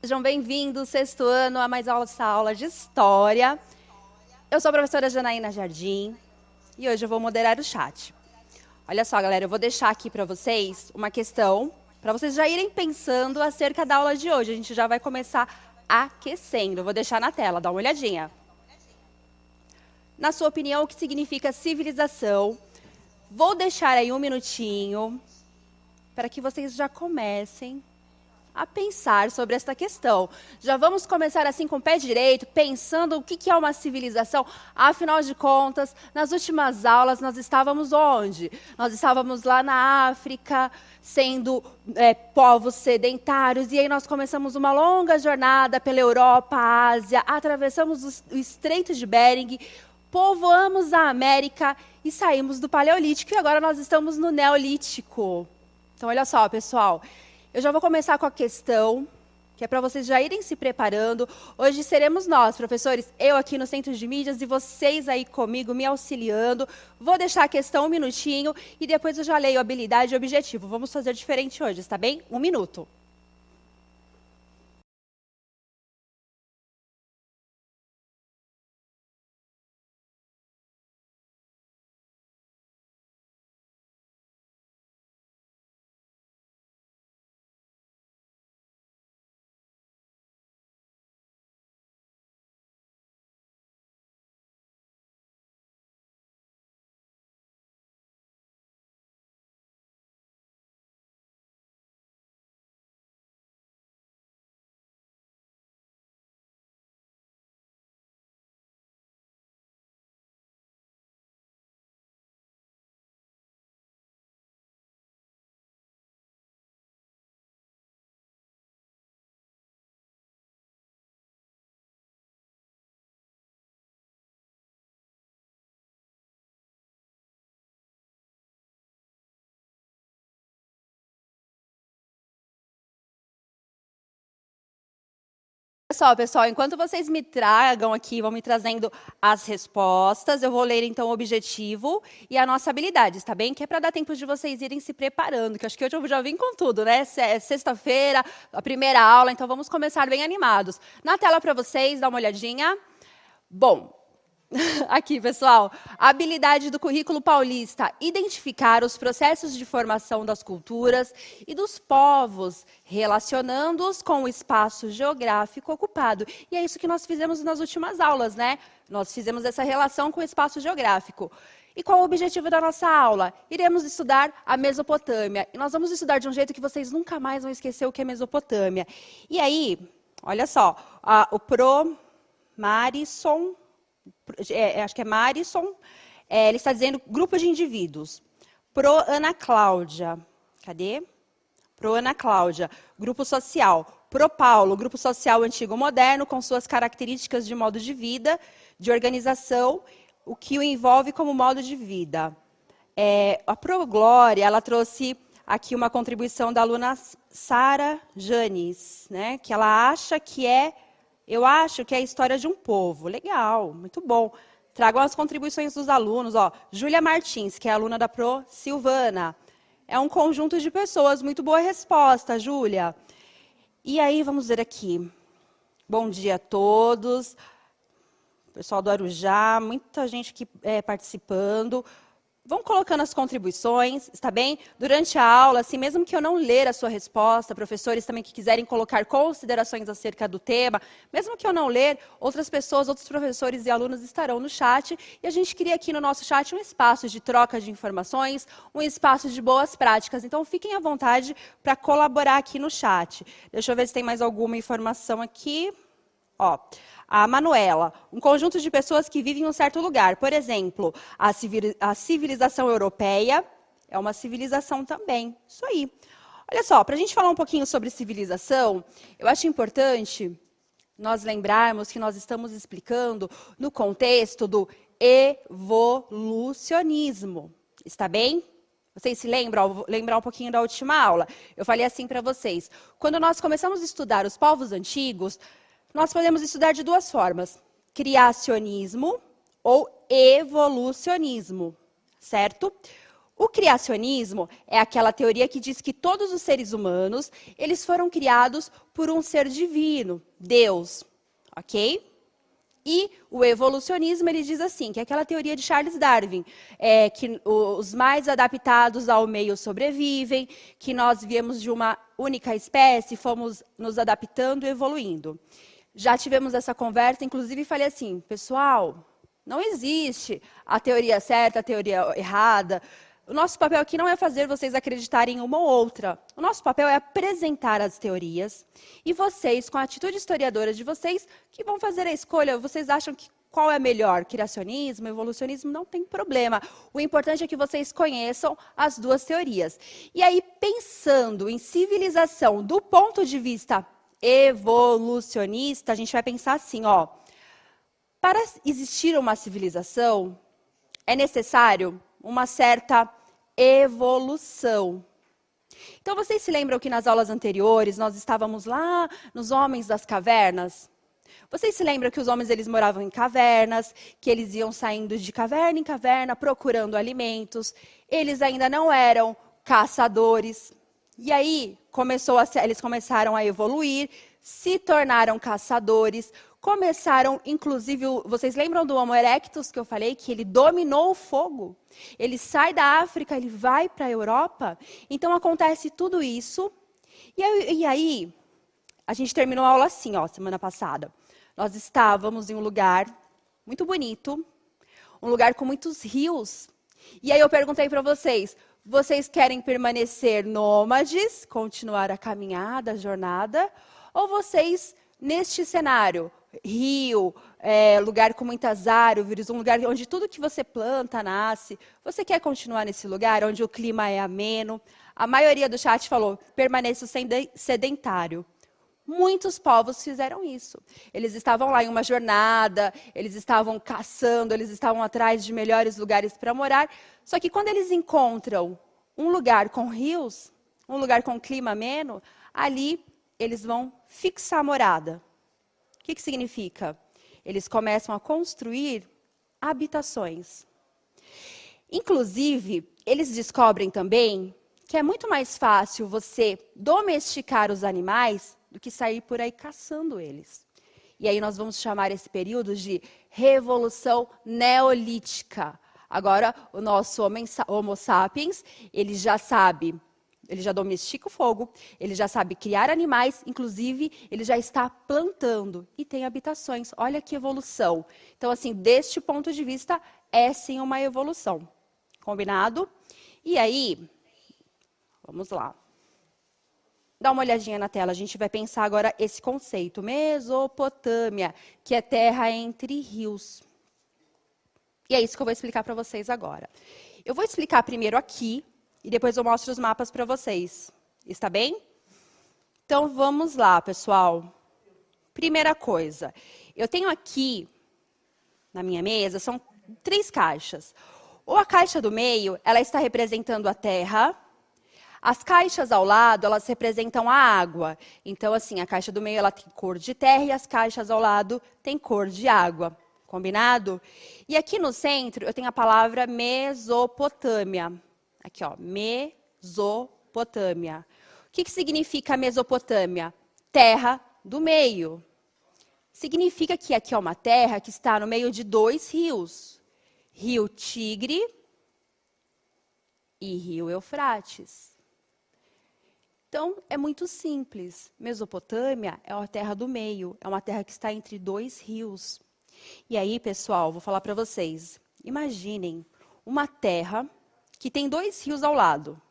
Sejam bem-vindos, sexto ano, a mais essa aula de História. Eu sou a professora Janaína Jardim e hoje eu vou moderar o chat. Olha só, galera, eu vou deixar aqui para vocês uma questão, para vocês já irem pensando acerca da aula de hoje. A gente já vai começar aquecendo. Eu vou deixar na tela, dá uma olhadinha. Na sua opinião, o que significa civilização? Vou deixar aí um minutinho para que vocês já comecem a pensar sobre esta questão. Já vamos começar assim com o pé direito, pensando o que é uma civilização. Afinal de contas, nas últimas aulas nós estávamos onde? Nós estávamos lá na África, sendo povos sedentários, e aí nós começamos uma longa jornada pela Europa, Ásia, atravessamos o Estreito de Bering, povoamos a América e saímos do Paleolítico, e agora nós estamos no Neolítico. Então, olha só, pessoal. Eu já vou começar com a questão, que é para vocês já irem se preparando. Hoje seremos nós, professores, eu aqui no Centro de Mídias e vocês aí comigo me auxiliando. Vou deixar a questão um minutinho e depois eu já leio habilidade e objetivo. Vamos fazer diferente hoje, está bem? 1 minuto. Pessoal, enquanto vocês me tragam aqui, vão me trazendo as respostas, eu vou ler então o objetivo e a nossa habilidade, tá bem? Que é para dar tempo de vocês irem se preparando, que acho que hoje eu já vim com tudo, né? É sexta-feira, a primeira aula, então vamos começar bem animados. Na tela para vocês, dá uma olhadinha. Bom, aqui, pessoal, a habilidade do currículo paulista, identificar os processos de formação das culturas e dos povos, relacionando-os com o espaço geográfico ocupado. E é isso que nós fizemos nas últimas aulas, né? Nós fizemos essa relação com o espaço geográfico. E qual o objetivo da nossa aula? Iremos estudar a Mesopotâmia. E nós vamos estudar de um jeito que vocês nunca mais vão esquecer o que é Mesopotâmia. E aí, olha só, o Marisson, acho que é Marisson, ele está dizendo grupo de indivíduos. Pro Ana Cláudia, cadê? Pro Ana Cláudia, grupo social. Pro Paulo, grupo social antigo-moderno, com suas características de modo de vida, de organização, o que o envolve como modo de vida. A Pro Glória, ela trouxe aqui uma contribuição da aluna Sara Janes, né, que ela acha que eu acho que é a história de um povo. Legal, muito bom. Tragam as contribuições dos alunos. Júlia Martins, que é aluna da Pro Silvana. É um conjunto de pessoas. Muito boa resposta, Júlia. E aí, vamos ver aqui. Bom dia a todos. Pessoal do Arujá, muita gente aqui participando. Vão colocando as contribuições, está bem? Durante a aula, assim, mesmo que eu não ler a sua resposta, professores também que quiserem colocar considerações acerca do tema, mesmo que eu não ler, outras pessoas, outros professores e alunos estarão no chat, e a gente cria aqui no nosso chat um espaço de troca de informações, um espaço de boas práticas. Então, fiquem à vontade para colaborar aqui no chat. Deixa eu ver se tem mais alguma informação aqui. A Manuela, um conjunto de pessoas que vivem em um certo lugar. Por exemplo, a civilização europeia é uma civilização também. Isso aí. Olha só, para a gente falar um pouquinho sobre civilização, eu acho importante nós lembrarmos que nós estamos explicando no contexto do evolucionismo. Está bem? Vocês se lembram? Vou lembrar um pouquinho da última aula. Eu falei assim para vocês. Quando nós começamos a estudar os povos antigos, nós podemos estudar de duas formas, criacionismo ou evolucionismo, certo? O criacionismo é aquela teoria que diz que todos os seres humanos, eles foram criados por um ser divino, Deus, ok? E o evolucionismo, ele diz assim, que é aquela teoria de Charles Darwin, que os mais adaptados ao meio sobrevivem, que nós viemos de uma única espécie, fomos nos adaptando e evoluindo. Já tivemos essa conversa, inclusive falei assim, pessoal, não existe a teoria certa, a teoria errada. O nosso papel aqui não é fazer vocês acreditarem em uma ou outra. O nosso papel é apresentar as teorias e vocês, com a atitude historiadora de vocês, que vão fazer a escolha. Vocês acham que qual é melhor? Criacionismo, evolucionismo? Não tem problema. O importante é que vocês conheçam as duas teorias. E aí, pensando em civilização do ponto de vista evolucionista, a gente vai pensar assim, ó. Para existir uma civilização, é necessário uma certa evolução. Então, vocês se lembram que nas aulas anteriores, nós estávamos lá nos homens das cavernas? Vocês se lembram que os homens eles moravam em cavernas, que eles iam saindo de caverna em caverna, procurando alimentos. Eles ainda não eram caçadores. E aí, eles começaram a evoluir, se tornaram caçadores, começaram, inclusive, vocês lembram do Homo erectus que eu falei, que ele dominou o fogo? Ele sai da África, ele vai para a Europa. Então, acontece tudo isso. E aí, a gente terminou a aula assim, ó, semana passada. Nós estávamos em um lugar muito bonito, um lugar com muitos rios. E aí eu perguntei para vocês, vocês querem permanecer nômades, continuar a caminhada, a jornada, ou vocês, neste cenário, rio, lugar com muitas árvores, um lugar onde tudo que você planta nasce, você quer continuar nesse lugar, onde o clima é ameno? A maioria do chat falou, permaneça sedentário. Muitos povos fizeram isso. Eles estavam lá em uma jornada, eles estavam caçando, eles estavam atrás de melhores lugares para morar. Só que quando eles encontram um lugar com rios, um lugar com clima ameno, ali eles vão fixar a morada. O que significa? Eles começam a construir habitações. Inclusive, eles descobrem também que é muito mais fácil você domesticar os animais do que sair por aí caçando eles. E aí nós vamos chamar esse período de Revolução Neolítica. Agora, o nosso Homo sapiens, ele já sabe, ele já domestica o fogo, ele já sabe criar animais, inclusive, ele já está plantando e tem habitações. Olha que evolução. Então, assim, deste ponto de vista, é sim uma evolução. Combinado? E aí, vamos lá. Dá uma olhadinha na tela, a gente vai pensar agora esse conceito. Mesopotâmia, que é terra entre rios. E é isso que eu vou explicar para vocês agora. Eu vou explicar primeiro aqui, e depois eu mostro os mapas para vocês. Está bem? Então, vamos lá, pessoal. Primeira coisa, eu tenho aqui, na minha mesa, são 3 caixas. Ou a caixa do meio, ela está representando a terra. As caixas ao lado, elas representam a água. Então, assim, a caixa do meio, ela tem cor de terra e as caixas ao lado têm cor de água. Combinado? E aqui no centro, eu tenho a palavra Mesopotâmia. Aqui, ó, Mesopotâmia. O que significa Mesopotâmia? Terra do meio. Significa que aqui é uma terra que está no meio de 2 rios. Rio Tigre e Rio Eufrates. Então, é muito simples. Mesopotâmia é uma terra do meio, é uma terra que está entre 2 rios. E aí, pessoal, vou falar para vocês. Imaginem uma terra que tem 2 rios ao lado.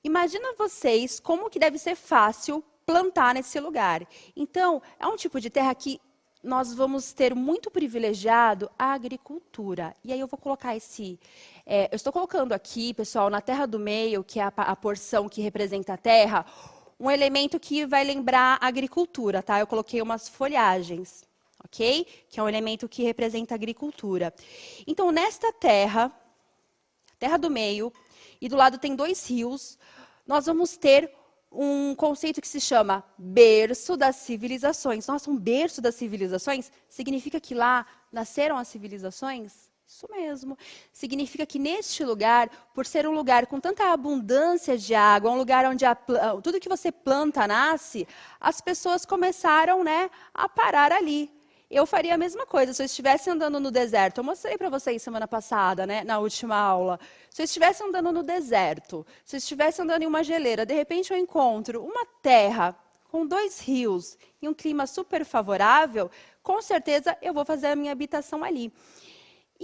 Imagina vocês como que deve ser fácil plantar nesse lugar. Então, é um tipo de terra que nós vamos ter muito privilegiado a agricultura. E aí eu vou colocar eu estou colocando aqui, pessoal, na terra do meio, que é a porção que representa a terra, um elemento que vai lembrar a agricultura, tá? Eu coloquei umas folhagens, ok? Que é um elemento que representa a agricultura. Então, nesta terra do meio, e do lado tem 2 rios, nós vamos ter um conceito que se chama berço das civilizações. Nossa, um berço das civilizações significa que lá nasceram as civilizações? Isso mesmo. Significa que neste lugar, por ser um lugar com tanta abundância de água, um lugar onde tudo que você planta nasce, as pessoas começaram, né, a parar ali. Eu faria a mesma coisa se eu estivesse andando no deserto. Eu mostrei para vocês semana passada, né, na última aula. Se eu estivesse andando no deserto, se eu estivesse andando em uma geleira, de repente eu encontro uma terra com 2 rios e um clima super favorável, com certeza eu vou fazer a minha habitação ali.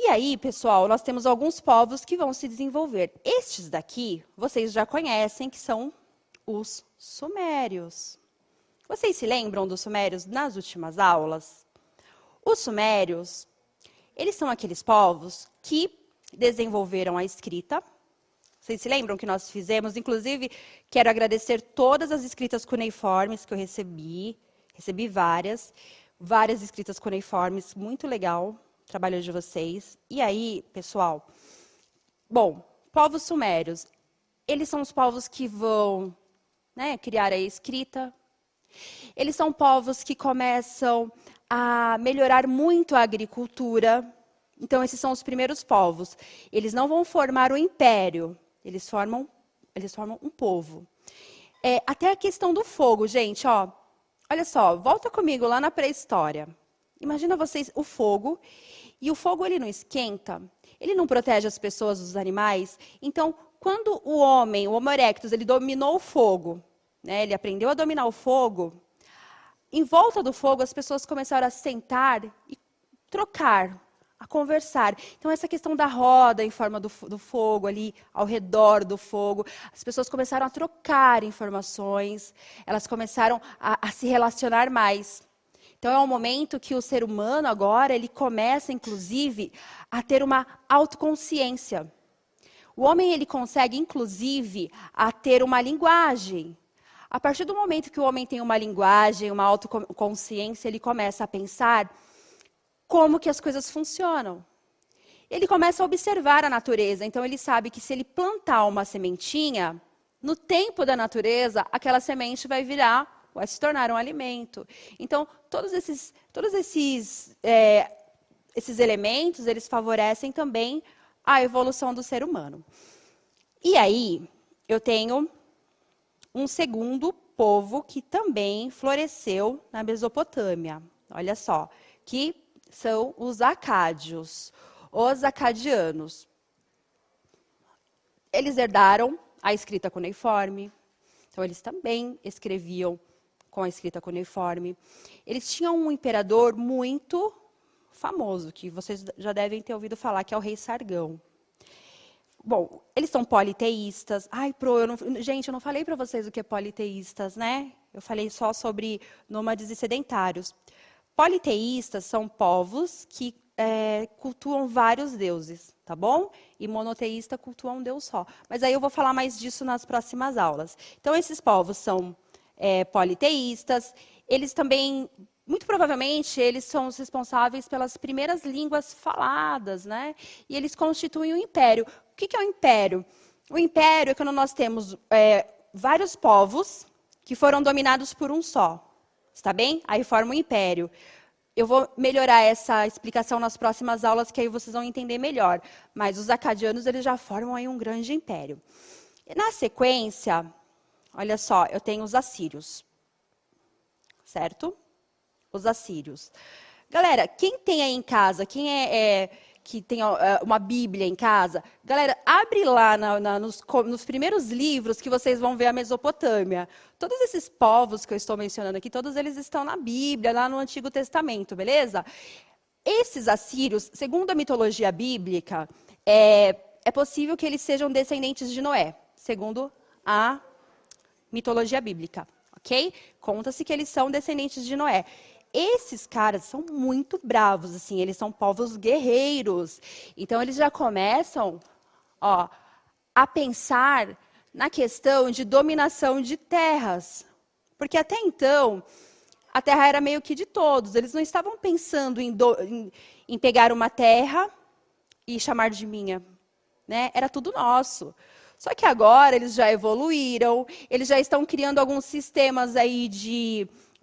E aí, pessoal, nós temos alguns povos que vão se desenvolver. Estes daqui, vocês já conhecem, que são os sumérios. Vocês se lembram dos sumérios nas últimas aulas? Os sumérios, eles são aqueles povos que desenvolveram a escrita. Vocês se lembram que nós fizemos? Inclusive, quero agradecer todas as escritas cuneiformes que eu recebi. Recebi várias escritas cuneiformes, muito legal o trabalho de vocês. E aí, pessoal, bom, povos sumérios, eles são os povos que vão, né, criar a escrita. Eles são povos que começam a melhorar muito a agricultura. Então, esses são os primeiros povos. Eles não vão formar um império, eles formam um povo. Até a questão do fogo, gente, ó. Olha só, volta comigo lá na pré-história. Imagina vocês o fogo, e o fogo ele não esquenta, ele não protege as pessoas dos animais. Então, quando o Homo erectus, ele dominou o fogo, né, ele aprendeu a dominar o fogo, em volta do fogo, as pessoas começaram a sentar e trocar, a conversar. Então, essa questão da roda em forma do fogo ali, ao redor do fogo, as pessoas começaram a trocar informações, elas começaram a se relacionar mais. Então, é um momento que o ser humano agora, ele começa, inclusive, a ter uma autoconsciência. O homem, ele consegue, inclusive, a ter uma linguagem. A partir do momento que o homem tem uma linguagem, uma autoconsciência, ele começa a pensar como que as coisas funcionam. Ele começa a observar a natureza, então ele sabe que se ele plantar uma sementinha, no tempo da natureza, aquela semente vai se tornar um alimento. Então, todos esses elementos, eles favorecem também a evolução do ser humano. E aí, eu tenho um segundo povo que também floresceu na Mesopotâmia. Olha só, que são os acádios, os acadianos. Eles herdaram a escrita cuneiforme, então eles também escreviam com a escrita cuneiforme. Eles tinham um imperador muito famoso, que vocês já devem ter ouvido falar, que é o rei Sargão. Bom, eles são politeístas. Ai, gente, eu não falei para vocês o que é politeístas, né? Eu falei só sobre nômades e sedentários. Politeístas são povos que cultuam vários deuses, tá bom? E monoteísta cultua um deus só. Mas aí eu vou falar mais disso nas próximas aulas. Então, esses povos são politeístas. Eles também, muito provavelmente, eles são os responsáveis pelas primeiras línguas faladas, né? E eles constituem um império. O que é um império? O império é quando nós temos vários povos que foram dominados por um só. Está bem? Aí forma um império. Eu vou melhorar essa explicação nas próximas aulas, que aí vocês vão entender melhor. Mas os acadianos, eles já formam aí um grande império. E na sequência, olha só, eu tenho os assírios. Certo? Os assírios. Galera, quem tem aí em casa, quem que tem uma Bíblia em casa, galera, abre lá nos primeiros livros que vocês vão ver a Mesopotâmia. Todos esses povos que eu estou mencionando aqui, todos eles estão na Bíblia, lá no Antigo Testamento, beleza? Esses assírios, segundo a mitologia bíblica, é possível que eles sejam descendentes de Noé, segundo a mitologia bíblica, ok? Conta-se que eles são descendentes de Noé. Esses caras são muito bravos, assim, eles são povos guerreiros. Então, eles já começam a pensar na questão de dominação de terras. Porque até então, a terra era meio que de todos. Eles não estavam pensando em pegar uma terra e chamar de minha, né? Era tudo nosso. Só que agora eles já evoluíram, eles já estão criando alguns sistemas aí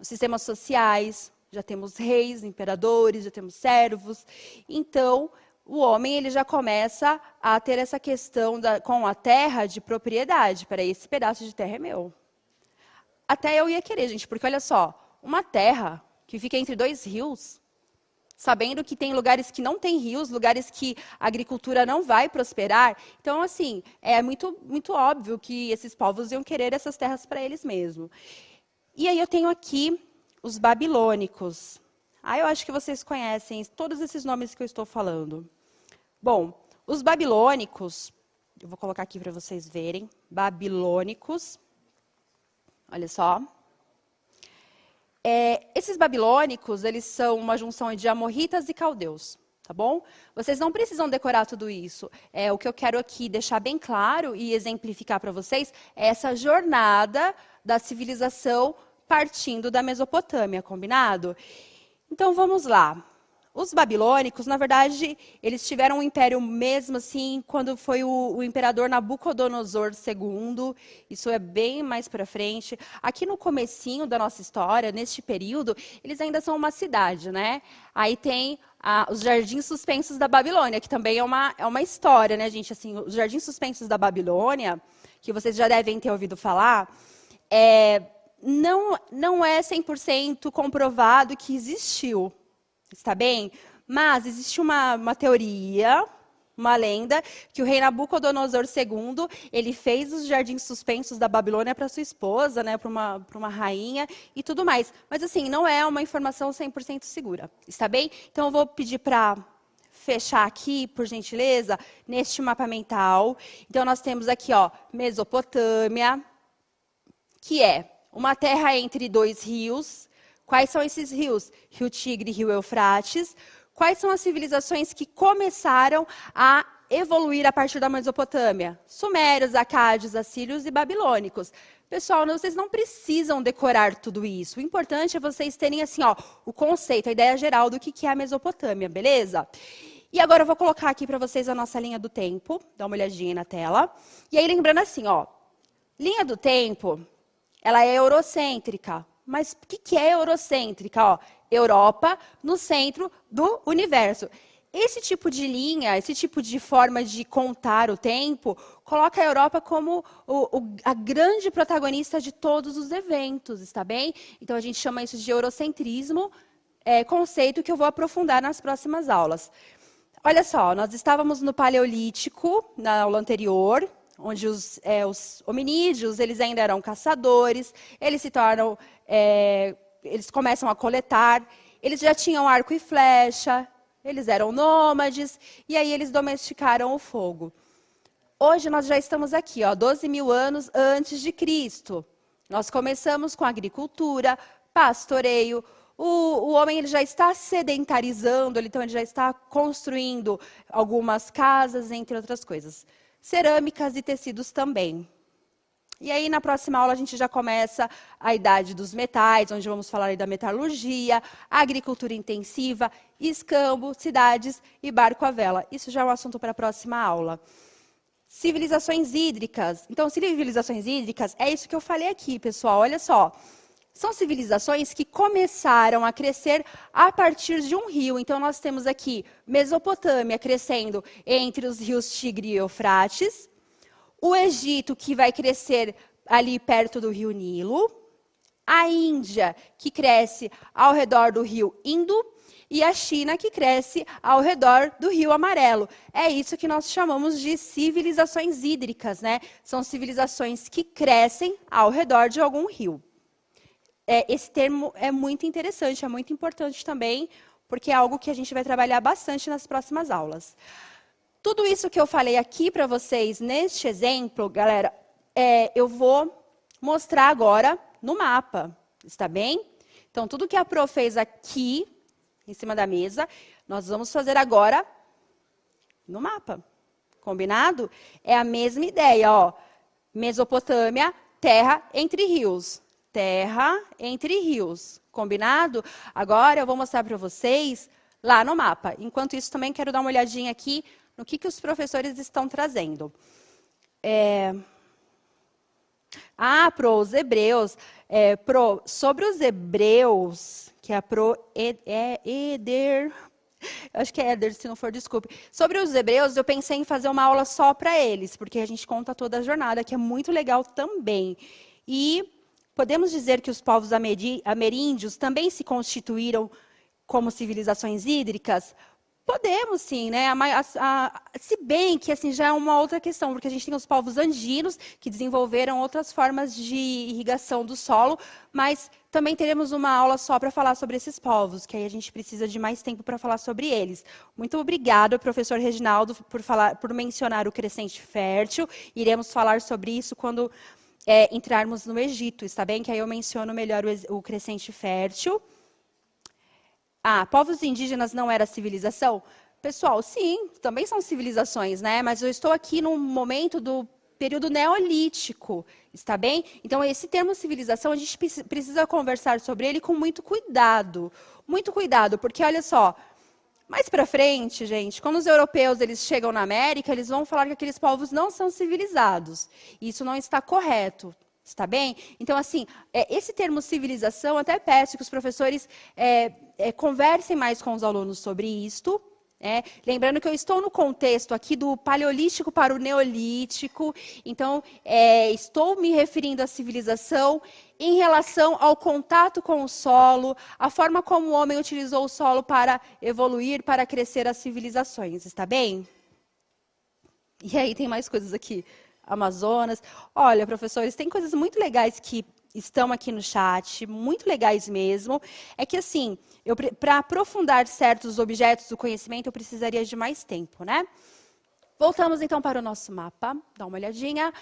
sistemas sociais. Já temos reis, imperadores, já temos servos. Então, o homem ele já começa a ter essa questão com a terra de propriedade. Peraí, esse pedaço de terra é meu. Até eu ia querer, gente, porque olha só, uma terra que fica entre dois rios, sabendo que tem lugares que não tem rios, lugares que a agricultura não vai prosperar. Então, assim, é muito, muito óbvio que esses povos iam querer essas terras para eles mesmos. E aí eu tenho aqui os babilônicos. Eu acho que vocês conhecem todos esses nomes que eu estou falando. Bom, os babilônicos, eu vou colocar aqui para vocês verem, babilônicos, olha só. Esses babilônicos, eles são uma junção de amorritas e caldeus, tá bom? Vocês não precisam decorar tudo isso. O que eu quero aqui deixar bem claro e exemplificar para vocês é essa jornada da civilização partindo da Mesopotâmia, combinado? Então, vamos lá. Os babilônicos, na verdade, eles tiveram um império mesmo assim, quando foi o imperador Nabucodonosor II. Isso é bem mais para frente. Aqui no comecinho da nossa história, neste período, eles ainda são uma cidade, né? Aí tem os Jardins Suspensos da Babilônia, que também é uma história, né, gente? Assim, os Jardins Suspensos da Babilônia, que vocês já devem ter ouvido falar, não é 100% comprovado que existiu. Está bem? Mas existe uma teoria, uma lenda, que o rei Nabucodonosor II, ele fez os jardins suspensos da Babilônia para sua esposa, né, para uma rainha e tudo mais. Mas, assim, não é uma informação 100% segura. Está bem? Então, eu vou pedir para fechar aqui, por gentileza, neste mapa mental. Então, nós temos aqui, ó, Mesopotâmia, que é uma terra entre dois rios. Quais são esses rios? Rio Tigre e Rio Eufrates. Quais são as civilizações que começaram a evoluir a partir da Mesopotâmia? Sumérios, acádios, assírios e babilônicos. Pessoal, vocês não precisam decorar tudo isso. O importante é vocês terem assim, ó, o conceito, a ideia geral do que é a Mesopotâmia, beleza? E agora eu vou colocar aqui para vocês a nossa linha do tempo. Dá uma olhadinha aí na tela. E aí, lembrando assim, ó, linha do tempo, ela é eurocêntrica. Mas o que é eurocêntrica? Ó, Europa no centro do universo. Esse tipo de linha, esse tipo de forma de contar o tempo, coloca a Europa como a grande protagonista de todos os eventos, está bem? Então, a gente chama isso de eurocentrismo, conceito que eu vou aprofundar nas próximas aulas. Olha só, nós estávamos no Paleolítico, na aula anterior, onde os hominídeos, eles ainda eram caçadores, eles se tornam, eles começam a coletar, eles já tinham arco e flecha, eles eram nômades, e aí eles domesticaram o fogo. Hoje nós já estamos aqui, ó, 12 mil anos antes de Cristo. Nós começamos com a agricultura, pastoreio. O homem ele já está sedentarizando, então ele já está construindo algumas casas, entre outras coisas. Cerâmicas e tecidos também. E aí, na próxima aula, a gente já começa a idade dos metais, onde vamos falar aí da metalurgia, agricultura intensiva, escambo, cidades e barco à vela. Isso já é um assunto para a próxima aula. Civilizações hídricas. Então, civilizações hídricas, é isso que eu falei aqui, pessoal. Olha só. São civilizações que começaram a crescer a partir de um rio. Então, nós temos aqui Mesopotâmia crescendo entre os rios Tigre e Eufrates. O Egito, que vai crescer ali perto do rio Nilo. A Índia, que cresce ao redor do rio Indo. E a China, que cresce ao redor do Rio Amarelo. É isso que nós chamamos de civilizações hídricas, né? São civilizações que crescem ao redor de algum rio. Esse termo é muito interessante, é muito importante também, porque é algo que a gente vai trabalhar bastante nas próximas aulas. Tudo isso que eu falei aqui para vocês neste exemplo, galera, eu vou mostrar agora no mapa, está bem? Então, tudo que a Pro fez aqui, em cima da mesa, nós vamos fazer agora no mapa. Combinado? É a mesma ideia, ó. Mesopotâmia, terra entre rios. Terra entre rios. Combinado? Agora eu vou mostrar para vocês lá no mapa. Enquanto isso, também quero dar uma olhadinha aqui no que os professores estão trazendo. Pro, os hebreus. Sobre os hebreus, que a Pro Eder Eu acho que é Éder, se não for, desculpe. Sobre os hebreus, eu pensei em fazer uma aula só para eles, porque a gente conta toda a jornada, que é muito legal também. E podemos dizer que os povos ameríndios também se constituíram como civilizações hídricas? Podemos, sim, né? Se bem que assim já é uma outra questão, porque a gente tem os povos andinos que desenvolveram outras formas de irrigação do solo, mas também teremos uma aula só para falar sobre esses povos, que aí a gente precisa de mais tempo para falar sobre eles. Muito obrigada, professor Reginaldo, por mencionar o crescente fértil. Iremos falar sobre isso quando entrarmos no Egito, está bem? Que aí eu menciono melhor o crescente fértil. Povos indígenas não era civilização? Pessoal, sim, também são civilizações, né? Mas eu estou aqui num momento do período neolítico, está bem? Então, esse termo civilização, a gente precisa conversar sobre ele com muito cuidado. Muito cuidado, porque, olha só, mais para frente, gente, quando os europeus eles chegam na América, eles vão falar que aqueles povos não são civilizados. Isso não está correto. Está bem? Então, assim, esse termo civilização, até peço que os professores conversem mais com os alunos sobre isto. Lembrando que eu estou no contexto aqui do paleolítico para o neolítico, então estou me referindo à civilização em relação ao contato com o solo, a forma como o homem utilizou o solo para evoluir, para crescer as civilizações. Está bem? E aí tem mais coisas aqui. Amazonas. Olha, professores, tem coisas muito legais que estão aqui no chat, muito legais mesmo. É que, assim, para aprofundar certos objetos do conhecimento, eu precisaria de mais tempo, né? Voltamos, então, para o nosso mapa. Dá uma olhadinha.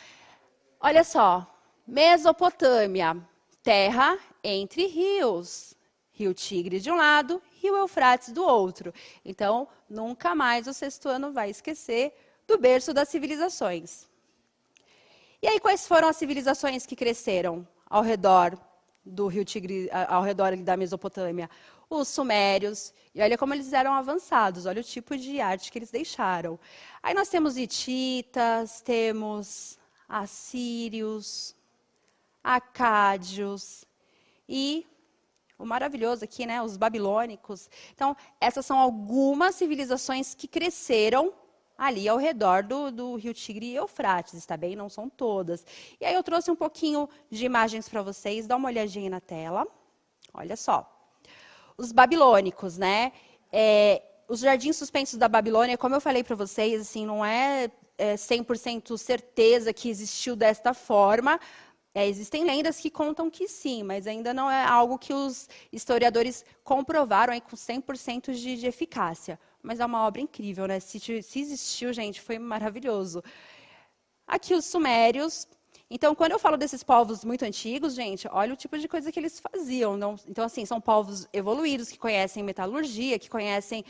Olha só. Mesopotâmia. Terra entre rios. Rio Tigre de um lado, Rio Eufrates do outro. Então, nunca mais o sexto ano vai esquecer do berço das civilizações. E aí, quais foram as civilizações que cresceram ao redor do Rio Tigre, ao redor da Mesopotâmia? Os sumérios. E olha como eles eram avançados, olha o tipo de arte que eles deixaram. Aí nós temos hititas, temos assírios, acádios e o maravilhoso aqui, né, os babilônicos. Então, essas são algumas civilizações que cresceram ali ao redor do Rio Tigre e Eufrates, está bem? Não são todas. E aí eu trouxe um pouquinho de imagens para vocês, dá uma olhadinha na tela. Olha só. Os babilônicos, né? Os jardins suspensos da Babilônia, como eu falei para vocês, assim, não é 100% certeza que existiu desta forma. Existem lendas que contam que sim, mas ainda não é algo que os historiadores comprovaram com 100% de eficácia. Mas é uma obra incrível, né? Se existiu, gente, foi maravilhoso. Aqui os sumérios. Então, quando eu falo desses povos muito antigos, gente, olha o tipo de coisa que eles faziam. Não? Então, assim, são povos evoluídos, que conhecem metalurgia, que conhecem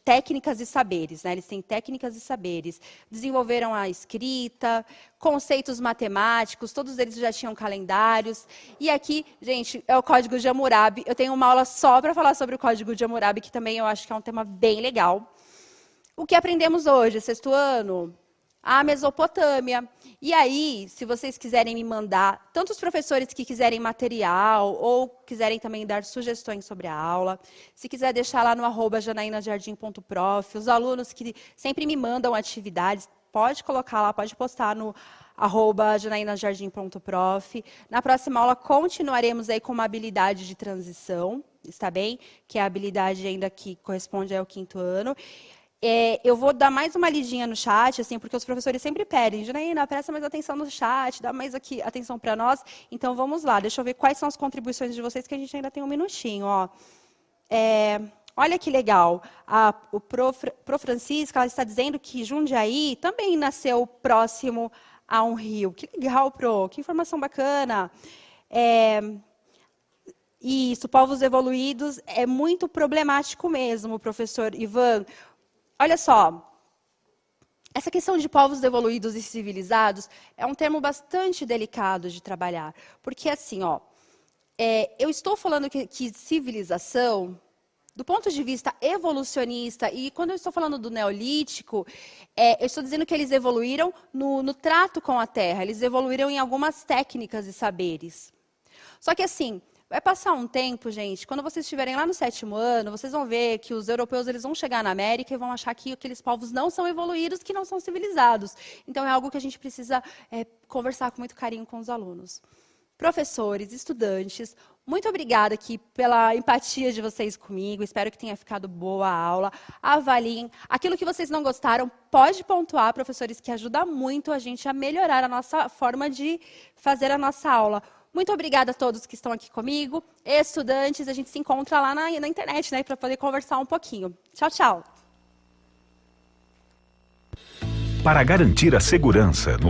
técnicas e saberes. Né? Eles têm técnicas e saberes. Desenvolveram a escrita, conceitos matemáticos, todos eles já tinham calendários. E aqui, gente, é o Código de Hammurabi. Eu tenho uma aula só para falar sobre o Código de Hammurabi, que também eu acho que é um tema bem legal. O que aprendemos hoje, sexto ano? A Mesopotâmia. E aí, se vocês quiserem me mandar, tanto os professores que quiserem material ou quiserem também dar sugestões sobre a aula, se quiser deixar lá no @janainajardim.prof, os alunos que sempre me mandam atividades, pode colocar lá, pode postar no @janainajardim.prof. Na próxima aula continuaremos aí com uma habilidade de transição, está bem? Que é a habilidade ainda que corresponde ao quinto ano. Eu vou dar mais uma lidinha no chat, assim, porque os professores sempre pedem, Janaína, presta mais atenção no chat, dá mais aqui atenção para nós. Então, vamos lá, deixa eu ver quais são as contribuições de vocês, que a gente ainda tem um minutinho. Ó. Olha que legal, o Pro Francisca, ela está dizendo que Jundiaí também nasceu próximo a um rio. Que legal, Pro, que informação bacana. Isso, povos evoluídos é muito problemático mesmo, professor Ivan. Olha só, essa questão de povos evoluídos e civilizados é um termo bastante delicado de trabalhar. Porque, assim, eu estou falando que civilização, do ponto de vista evolucionista, e quando eu estou falando do neolítico, eu estou dizendo que eles evoluíram no trato com a terra, eles evoluíram em algumas técnicas e saberes. Só que, assim, Vai passar um tempo, gente, quando vocês estiverem lá no 7º ano, vocês vão ver que os europeus eles vão chegar na América e vão achar que aqueles povos não são evoluídos, que não são civilizados. Então, é algo que a gente precisa conversar com muito carinho com os alunos. Professores, estudantes, muito obrigada aqui pela empatia de vocês comigo. Espero que tenha ficado boa a aula. Avaliem. Aquilo que vocês não gostaram, pode pontuar, professores, que ajuda muito a gente a melhorar a nossa forma de fazer a nossa aula. Muito obrigada a todos que estão aqui comigo. Estudantes, a gente se encontra lá na internet, né, para poder conversar um pouquinho. Tchau, tchau. Para garantir a segurança no